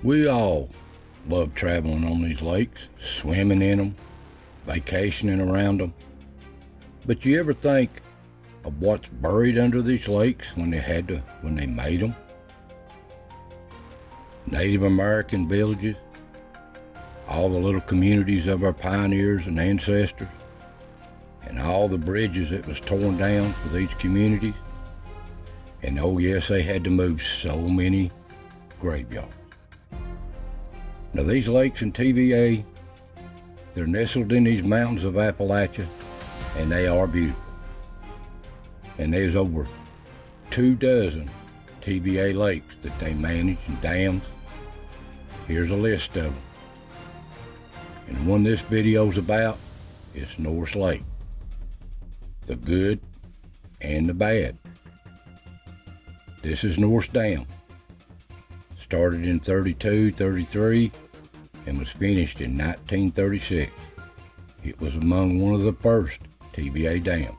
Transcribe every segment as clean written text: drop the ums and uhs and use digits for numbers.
We all love traveling on these lakes, swimming in them, vacationing around them. But you ever think of what's buried under these lakes when they made them? Native American villages, all the little communities of our pioneers and ancestors, and all the bridges that was torn down for these communities. And oh yes, they had to move so many graveyards. Now these lakes in TVA, they're nestled in these mountains of Appalachia, and they are beautiful. And there's over 24 TVA lakes that they manage and dams. Here's a list of them. And the one this video's about is Norris Lake. The good and the bad. This is Norris Dam. Started in 32, 33, and was finished in 1936. It was among one of the first TVA dams.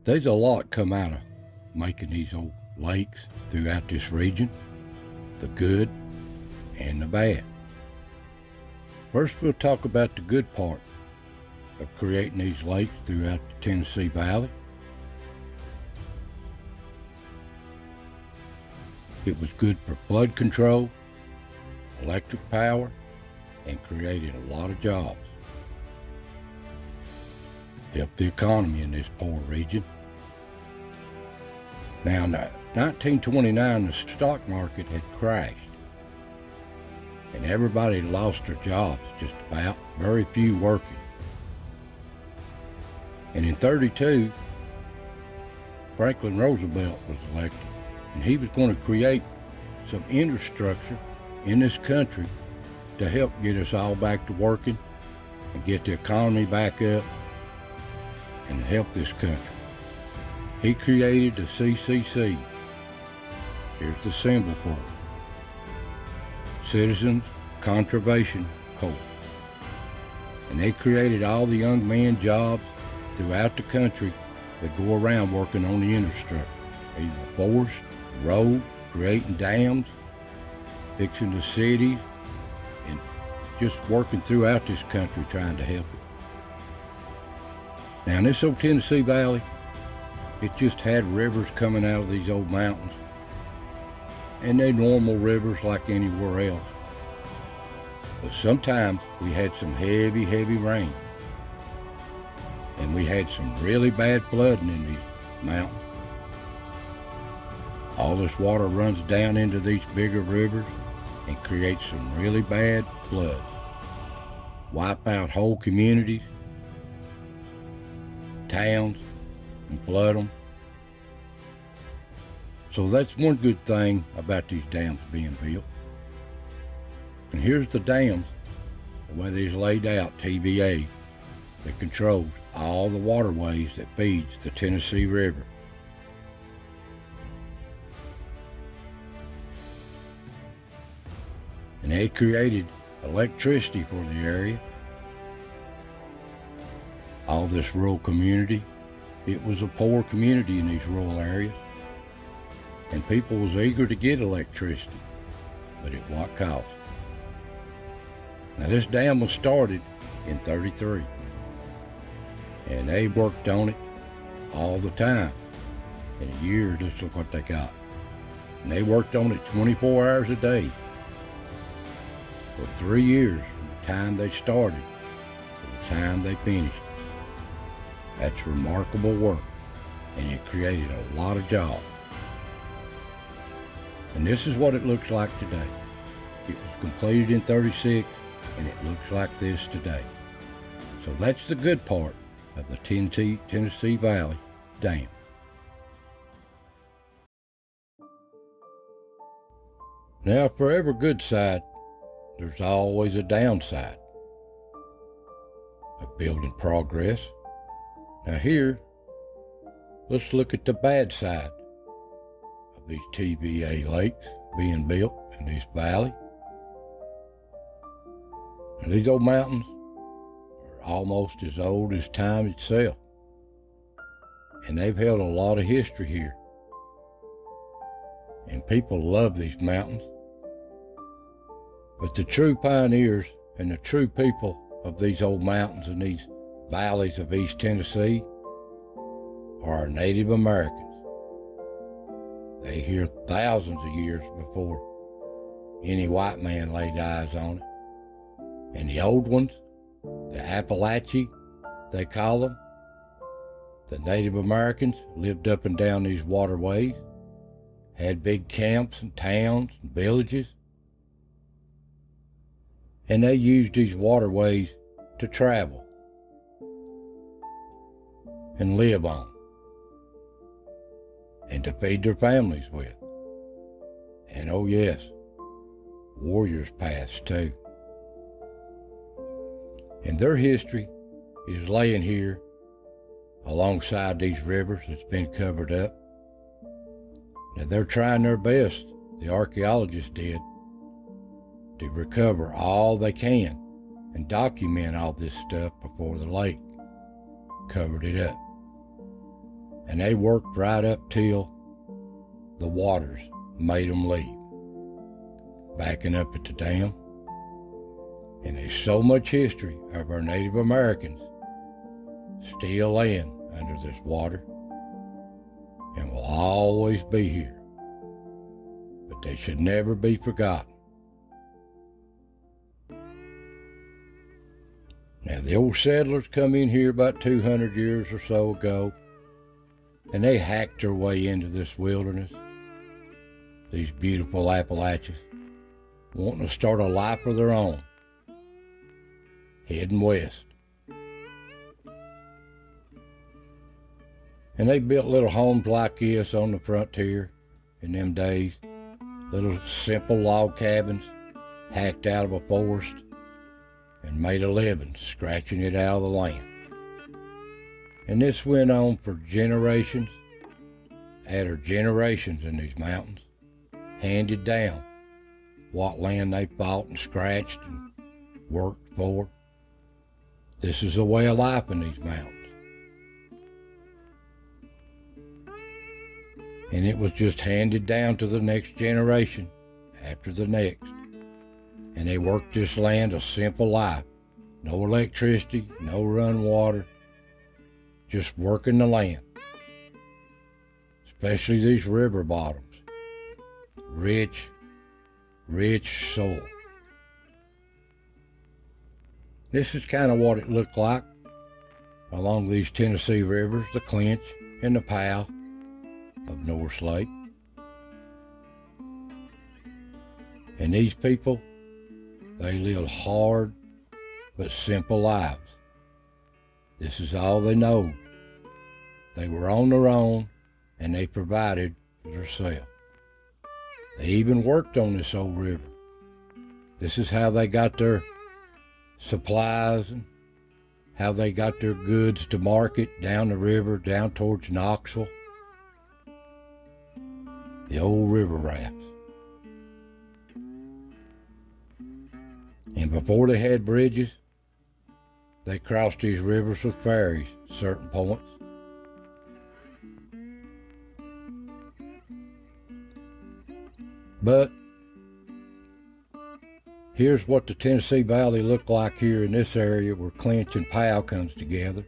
There's a lot come out of making these old lakes throughout this region, the good and the bad. First, we'll talk about the good part of creating these lakes throughout the Tennessee Valley. It was good for flood control, electric power, and created a lot of jobs. Helped the economy in this poor region. Now, in 1929, the stock market had crashed, and everybody lost their jobs, just about, very few working. And in 32, Franklin Roosevelt was elected, and he was going to create some infrastructure in this country to help get us all back to working and get the economy back up and help this country. He created the CCC. Here's the symbol for it. Citizens Conservation Corps. And they created all the young men jobs throughout the country that go around working on the infrastructure. Either forest, road, creating dams, fixing the cities, and just working throughout this country trying to help it. Now in this old Tennessee Valley, it just had rivers coming out of these old mountains. And they're normal rivers like anywhere else. But sometimes we had some heavy, heavy rain. And we had some really bad flooding in these mountains. All this water runs down into these bigger rivers and creates some really bad floods. Wipe out whole communities, towns, and flood them. So that's one good thing about these dams being built. And here's the dams, the way they're laid out, TVA, that controls all the waterways that feeds the Tennessee River. And they created electricity for the area. All this rural community. It was a poor community in these rural areas, and people was eager to get electricity, but at what cost? Now this dam was started in 33, and they worked on it all the time. In a year, just look what they got. And they worked on it 24 hours a day for 3 years from the time they started to the time they finished. That's remarkable work, and it created a lot of jobs. And this is what it looks like today. It was completed in 36, and it looks like this today. So that's the good part of the Tennessee Valley Dam. Now, for every good side, there's always a downside of building progress. Now here, let's look at the bad side these TVA lakes being built in this valley. And these old mountains are almost as old as time itself. And they've held a lot of history here. And people love these mountains. But the true pioneers and the true people of these old mountains and these valleys of East Tennessee are our Native Americans. They here thousands of years before any white man laid eyes on it. And the old ones, the Appalachia, they call them, the Native Americans lived up and down these waterways, had big camps and towns and villages, and they used these waterways to travel and live on and to feed their families with. And oh yes, warriors passed too. And their history is laying here alongside these rivers that's been covered up. Now they're trying their best, the archaeologists did, to recover all they can and document all this stuff before the lake covered it up. And they worked right up till the waters made them leave, backing up at the dam. And there's so much history of our Native Americans still laying under this water and will always be here. But they should never be forgotten. Now the old settlers come in here about 200 years or so ago, and they hacked their way into this wilderness, these beautiful Appalachians, wanting to start a life of their own, heading west. And they built little homes like this on the frontier in them days, little simple log cabins hacked out of a forest, and made a living scratching it out of the land. And this went on for generations after generations in these mountains, handed down what land they fought and scratched and worked for. This is the way of life in these mountains. And it was just handed down to the next generation after the next. And they worked this land a simple life. No electricity, no run water, just working the land. Especially these river bottoms. Rich, rich soil. This is kind of what it looked like along these Tennessee rivers, the Clinch and the Powell of Norris Lake. And these people, they lived hard but simple lives. This is all they know. They were on their own and they provided for themselves. They even worked on this old river. This is how they got their supplies and how they got their goods to market down the river, down towards Knoxville. The old river rafts. And before they had bridges, they crossed these rivers with ferries at certain points. But here's what the Tennessee Valley looked like here in this area where Clinch and Powell comes together.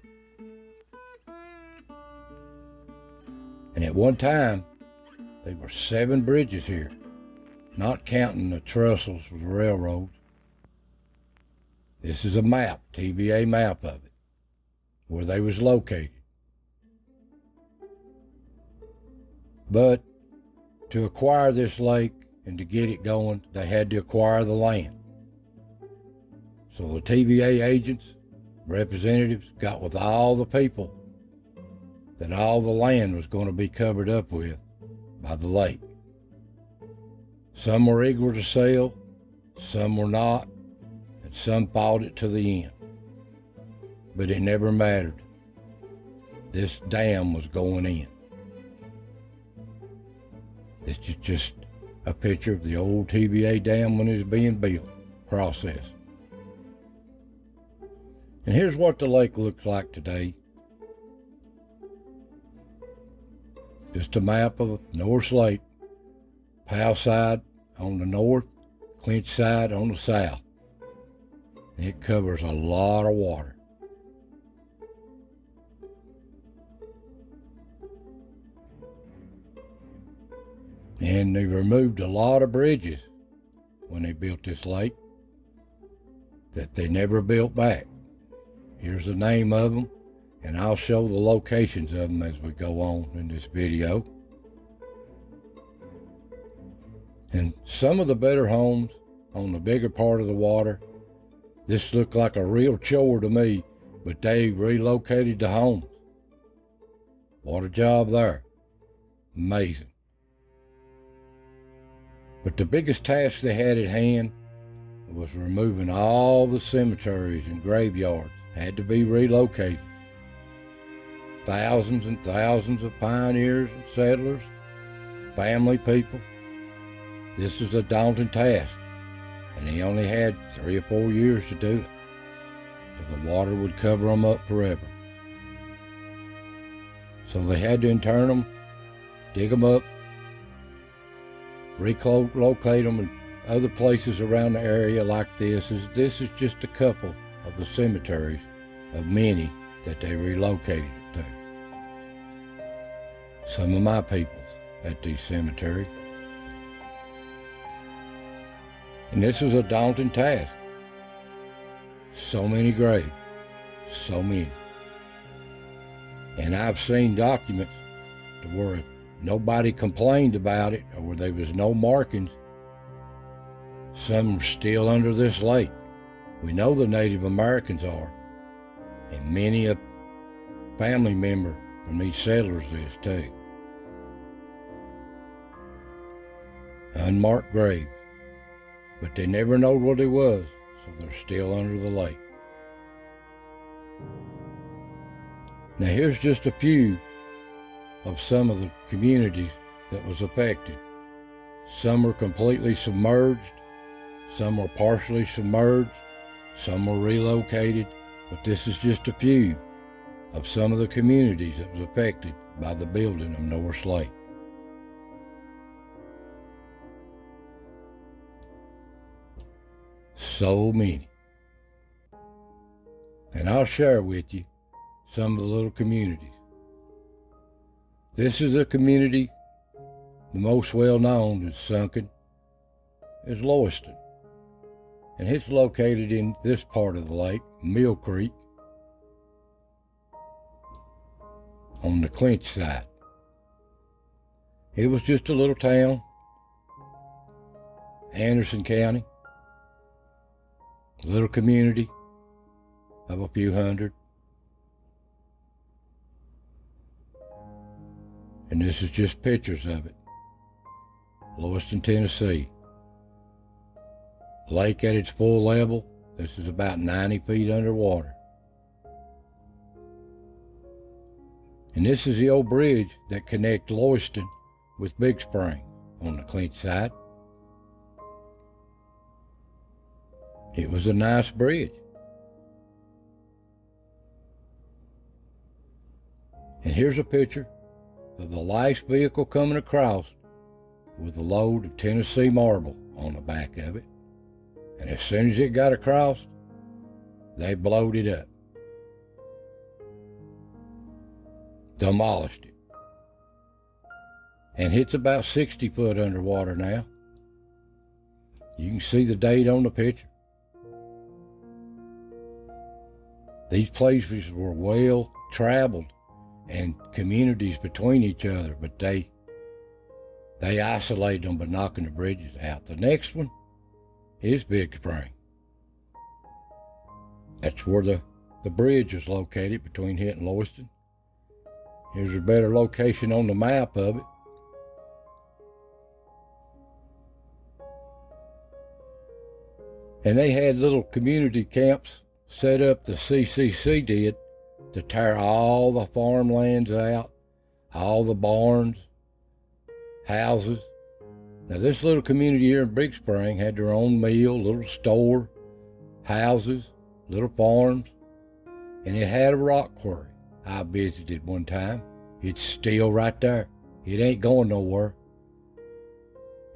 And at one time, there were 7 bridges here, not counting the trestles of the railroads. This is a map, TVA map of it, where they was located. But to acquire this lake and to get it going, they had to acquire the land. So the TVA agents, representatives, got with all the people that all the land was going to be covered up with by the lake. Some were eager to sell, some were not, and some fought it to the end. But it never mattered. This dam was going in. This is just a picture of the old TVA dam when it was being built, process. And here's what the lake looks like today. Just a map of Norris Lake. Powell side on the north, Clinch side on the south. And it covers a lot of water. And they removed a lot of bridges when they built this lake that they never built back. Here's the name of them, and I'll show the locations of them as we go on in this video. And some of the better homes on the bigger part of the water, this looked like a real chore to me, but they relocated the homes. What a job there. Amazing. But the biggest task they had at hand was removing all the cemeteries and graveyards. Had to be relocated. Thousands and thousands of pioneers and settlers, family people. This was a daunting task, and he only had 3 or 4 years to do it, so the water would cover them up forever. So they had to intern them, dig them up, relocate them in other places around the area like this. This is just a couple of the cemeteries of many that they relocated to. Some of my peoples at these cemeteries. And this was a daunting task. So many graves, so many. And I've seen documents to where nobody complained about it or where there was no markings. Some are still under this lake. We know the Native Americans are, and many a family member from these settlers is too. Unmarked graves, but they never know what it was, so they're still under the lake. Now here's just a few of some of the communities that was affected. Some were completely submerged, some were partially submerged, some were relocated, but this is just a few of some of the communities that was affected by the building of Norris Lake. So many. And I'll share with you some of the little communities. This is a community, the most well known is Sunken, is Loyston. And it's located in this part of the lake, Mill Creek, on the Clinch side. It was just a little town, Anderson County, a little community of a few hundred. And this is just pictures of it. Loyston, Tennessee. Lake at its full level, this is about 90 feet underwater. And this is the old bridge that connects Loyston with Big Spring on the Clinch side. It was a nice bridge. And here's a picture of the last vehicle coming across with a load of Tennessee marble on the back of it. And as soon as it got across, they blowed it up. Demolished it. And it's about 60 foot underwater now. You can see the date on the picture. These places were well traveled and communities between each other, but they isolated them by knocking the bridges out. The next one is Big Spring. That's where the bridge is located between it and Loyston. Here's a better location on the map of it. And they had little community camps set up, the CCC did, to tear all the farmlands out, all the barns, houses, Now this little community here in Big Spring had their own mill, little store, houses, little farms, and it had a rock quarry. I visited one time. It's still right there. It ain't going nowhere.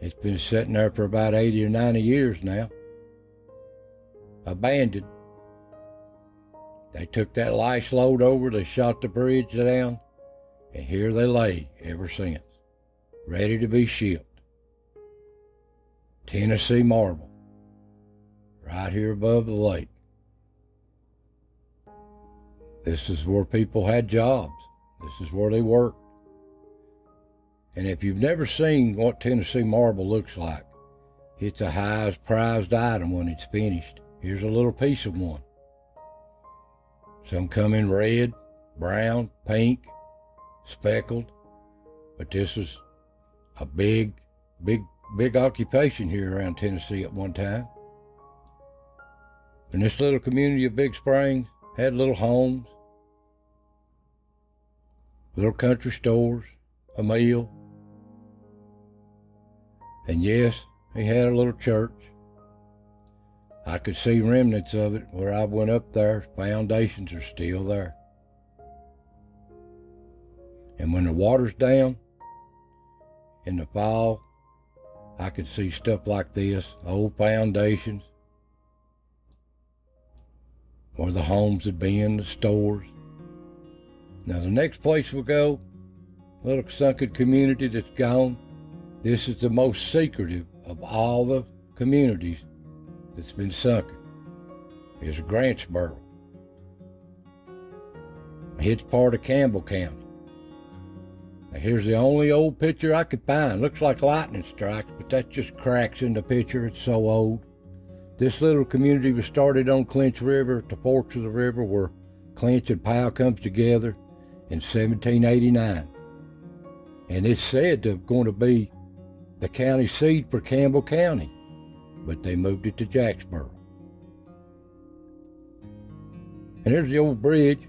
It's been sitting there for about 80 or 90 years now. Abandoned. They took that last load over, they shot the bridge down, and here they lay ever since, ready to be shipped. Tennessee marble, right here above the lake. This is where people had jobs. This is where they worked. And if you've never seen what Tennessee marble looks like, it's a highest prized item when it's finished. Here's a little piece of one. Some come in red, brown, pink, speckled, but this is a big occupation here around Tennessee at one time. And this little community of Big Springs had little homes, little country stores, a mill, and yes, he had a little church. I could see remnants of it where I went up there. Foundations are still there. And when the water's down in the fall, I could see stuff like this, old foundations, where the homes had been, the stores. Now the next place we'll go, a little sunken community that's gone. This is the most secretive of all the communities that's been sunken. Is Grantsboro. It's part of Campbell County. Now here's the only old picture I could find. Looks like lightning strikes, but that's just cracks in the picture. It's so old. This little community was started on Clinch River at the forks of the river where Clinch and Powell comes together in 1789. And it's said to going to be the county seat for Campbell County, but they moved it to Jacksboro. And here's the old bridge.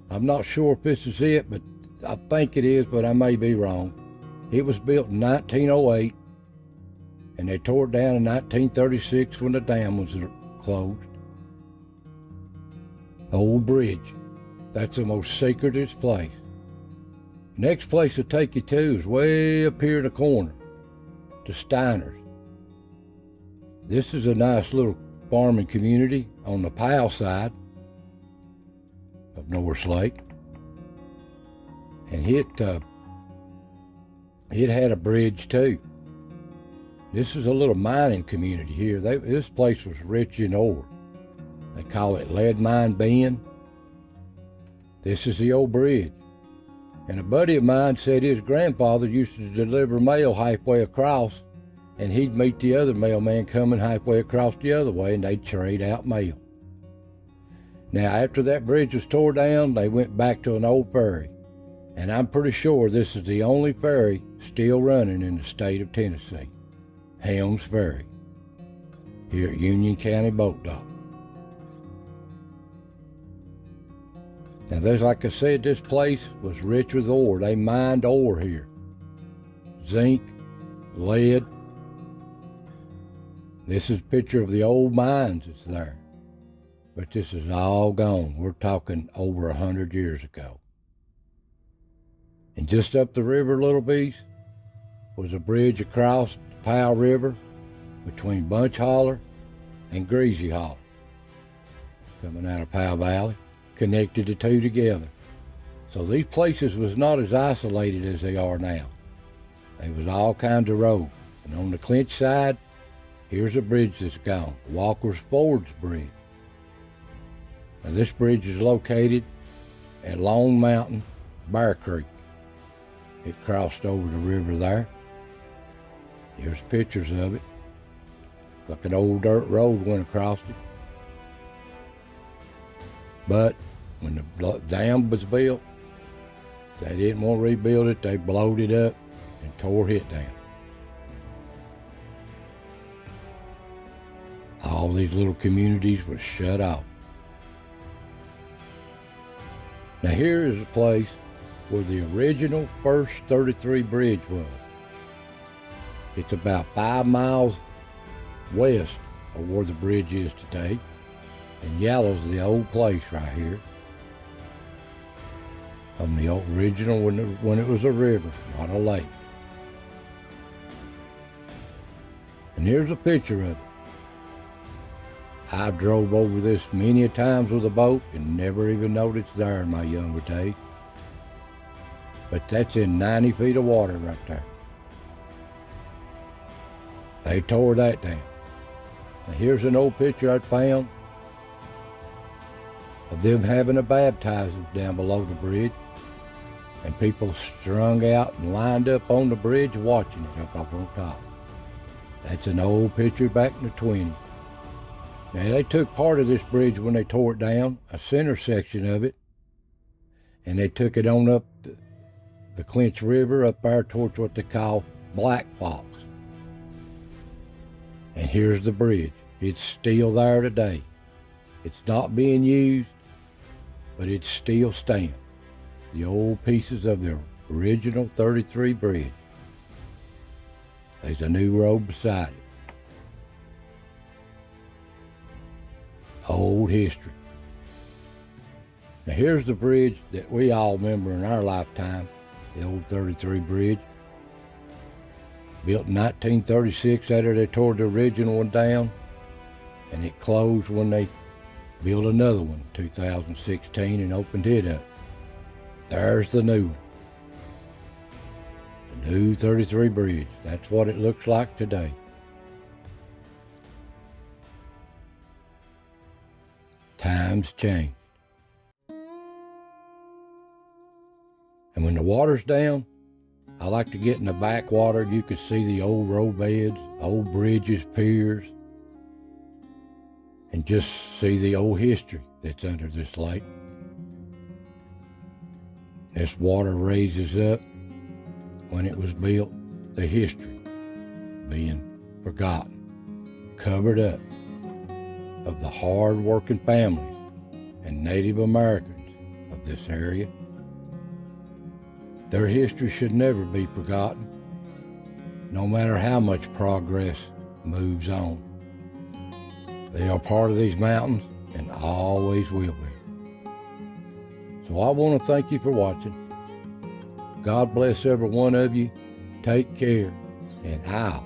I'm not sure if this is it, but I think it is, but I may be wrong. It was built in 1908, and they tore it down in 1936 when the dam was closed. Old bridge. That's the most secretest place. Next place I'll take you to is way up here in the corner, to Steiner's. This is a nice little farming community on the Powell side of Norris Lake. And it had a bridge too. This is a little mining community here. This place was rich in ore. They call it Lead Mine Bend. This is the old bridge. And a buddy of mine said his grandfather used to deliver mail halfway across, and he'd meet the other mailman coming halfway across the other way, and they'd trade out mail. Now, after that bridge was tore down, they went back to an old ferry. And I'm pretty sure this is the only ferry still running in the state of Tennessee. Helms Ferry, here at Union County Boat Dock. Now, there's, like I said, this place was rich with ore. They mined ore here. Zinc, lead. This is a picture of the old mines that's there. But this is all gone. We're talking over 100 years ago. And just up the river a little piece was a bridge across the Powell River between Bunch Holler and Greasy Holler, coming out of Powell Valley, connected the two together. So these places was not as isolated as they are now. They was all kinds of roads. And on the Clinch side, here's a bridge that's gone, Walker's Ford's Bridge. Now this bridge is located at Lone Mountain, Bear Creek. It crossed over the river there. Here's pictures of it. Like an old dirt road went across it. But when the dam was built, they didn't want to rebuild it. They blowed it up and tore it down. All these little communities were shut off. Now here is a place where the original first 33 bridge was. It's about 5 miles west of where the bridge is today, and yellow's the old place right here. From the original when it was a river, not a lake. And here's a picture of it. I drove over this many a times with a boat and never even noticed there in my younger days. But that's in 90 feet of water right there. They tore that down. Now here's an old picture I found of them having a baptism down below the bridge, and people strung out and lined up on the bridge watching it up on top. That's an old picture back in the 20s. Now they took part of this bridge when they tore it down, a center section of it, and they took it on up the Clinch River up there towards what they call Black Fox. And here's the bridge. It's still there today. It's not being used, but it's still standing. The old pieces of the original 33 bridge. There's a new road beside it. Old history. Now here's the bridge that we all remember in our lifetime, the old 33 bridge. Built in 1936 after they tore the original one down, and it closed when they built another one in 2016 and opened it up. There's the new one. The new 33 bridge. That's what it looks like today. Times change. And when the water's down, I like to get in the backwater. You can see the old road beds, old bridges, piers, and just see the old history that's under this lake. This water raises up when it was built, the history being forgotten, covered up of the hard-working families and Native Americans of this area. Their history should never be forgotten, no matter how much progress moves on. They are part of these mountains and always will be. So I want to thank you for watching. God bless every one of you. Take care, and I'll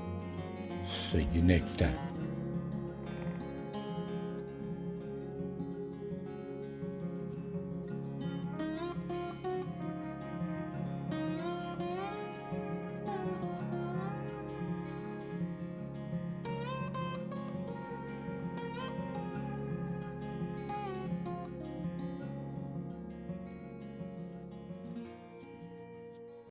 see you next time.